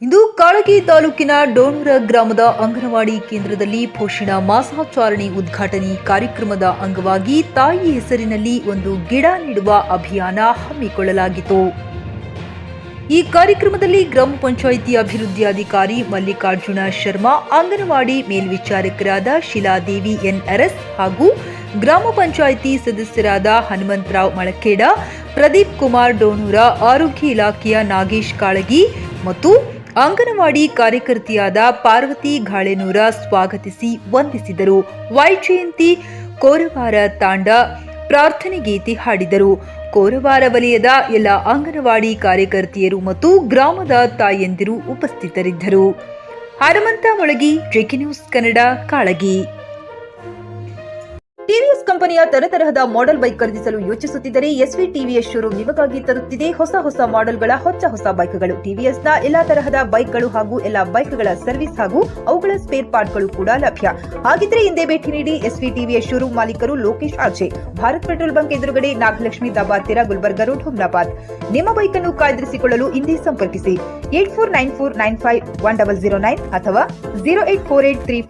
ಇಂದು ಕಾಳಗಿ ತಾಲೂಕಿನ ಡೋಣೂರ ಗ್ರಾಮದ ಅಂಗನವಾಡಿ ಕೇಂದ್ರದಲ್ಲಿ ಪೋಷಣ ಮಾಸಾಚರಣೆ ಉದ್ಘಾಟನೆ ಕಾರ್ಯಕ್ರಮದ ಅಂಗವಾಗಿ ತಾಯಿ ಹೆಸರಿನಲ್ಲಿ ಒಂದು ಗಿಡ ನೆಡುವ ಅಭಿಯಾನ ಹಮ್ಮಿಕೊಳ್ಳಲಾಗಿತ್ತು. ಈ ಕಾರ್ಯಕ್ರಮದಲ್ಲಿ ಗ್ರಾಮ ಪಂಚಾಯಿತಿ ಅಭಿವೃದ್ಧಿ ಅಧಿಕಾರಿ ಮಲ್ಲಿಕಾರ್ಜುನ ಶರ್ಮಾ, ಅಂಗನವಾಡಿ ಮೇಲ್ವಿಚಾರಕರಾದ ಶಿಲಾದೇವಿ ಎನ್ಆರ್ಎಸ್ ಹಾಗೂ ಗ್ರಾಮ ಪಂಚಾಯಿತಿ ಸದಸ್ಯರಾದ ಹನುಮಂತರಾವ್ ಮಳಖೇಡ, ಪ್ರದೀಪ್ ಕುಮಾರ್ ಡೋಣೂರ, ಆರೋಗ್ಯ ಇಲಾಖೆಯ ನಾಗೇಶ್ ಕಾಳಗಿ ಮತ್ತು ಅಂಗನವಾಡಿ ಕಾರ್ಯಕರ್ತೆಯಾದ ಪಾರ್ವತಿ ಘಾಳೆನೂರ ಸ್ವಾಗತಿಸಿ ವಂದಿಸಿದರು. ವೈಜಯಂತಿ ಕೋರವಾರ ತಾಂಡ ಪ್ರಾರ್ಥನೆ ಗೀತೆ ಹಾಡಿದರು. ಕೋರವಾರ ವಲಯದ ಎಲ್ಲ ಅಂಗನವಾಡಿ ಕಾರ್ಯಕರ್ತೆಯರು ಮತ್ತು ಗ್ರಾಮದ ತಾಯಂದಿರು ಉಪಸ್ಥಿತರಿದ್ದರು. Hanumanta Molagi, JK news Kannada, Kalagi. TVS ಕಂಪನಿಯ ತರತರಹದ ಮಾಡೆಲ್ ಬೈಕ್ ಖರೀದಿಸಲು ಯೋಚಿಸುತ್ತಿದ್ದರೆ ಎಸ್ವಿ ಟಿವಿಎಸ್ ಶೋರೂಮ್ ನಿಮಗಾಗಿ ತರುತ್ತಿದೆ ಹೊಸ ಮಾಡೆಲ್ಗಳ ಹೊಸ ಬೈಕ್ಗಳು. ಟಿವಿಎಸ್ನ ಎಲ್ಲಾ ತರಹದ ಬೈಕ್ಗಳು ಹಾಗೂ ಎಲ್ಲಾ ಬೈಕ್ಗಳ ಸರ್ವಿಸ್ ಹಾಗೂ ಅವುಗಳ ಸ್ಪೇರ್ ಪಾರ್ಟ್ಗಳು ಕೂಡ ಲಭ್ಯ. ಹಾಗಿದ್ರೆ ಹಿಂದೆ ಭೇಟಿ ನೀಡಿ. ಎಸ್ವಿ ಟಿವಿಎಸ್ ಶೋರೂಮ್ ಮಾಲೀಕರು Lokesh RJ, Bharat petrol bunk ಎದುರುಗಡೆ, ನಾಗಲಕ್ಷ್ಮಿ ದಾಬಾ ಹತ್ತಿರ, ಗುಲ್ಬರ್ಗಾ ರೋಡ್, ಹುಮ್ನಾಬಾದ್. ನಿಮ್ಮ ಬೈಕ್ ಅನ್ನು ಕಾಯ್ದಿರಿಸಿಕೊಳ್ಳಲು ಹಿಂದೆ ಸಂಪರ್ಕಿಸಿ 8494951009 ಅಥವಾ 08483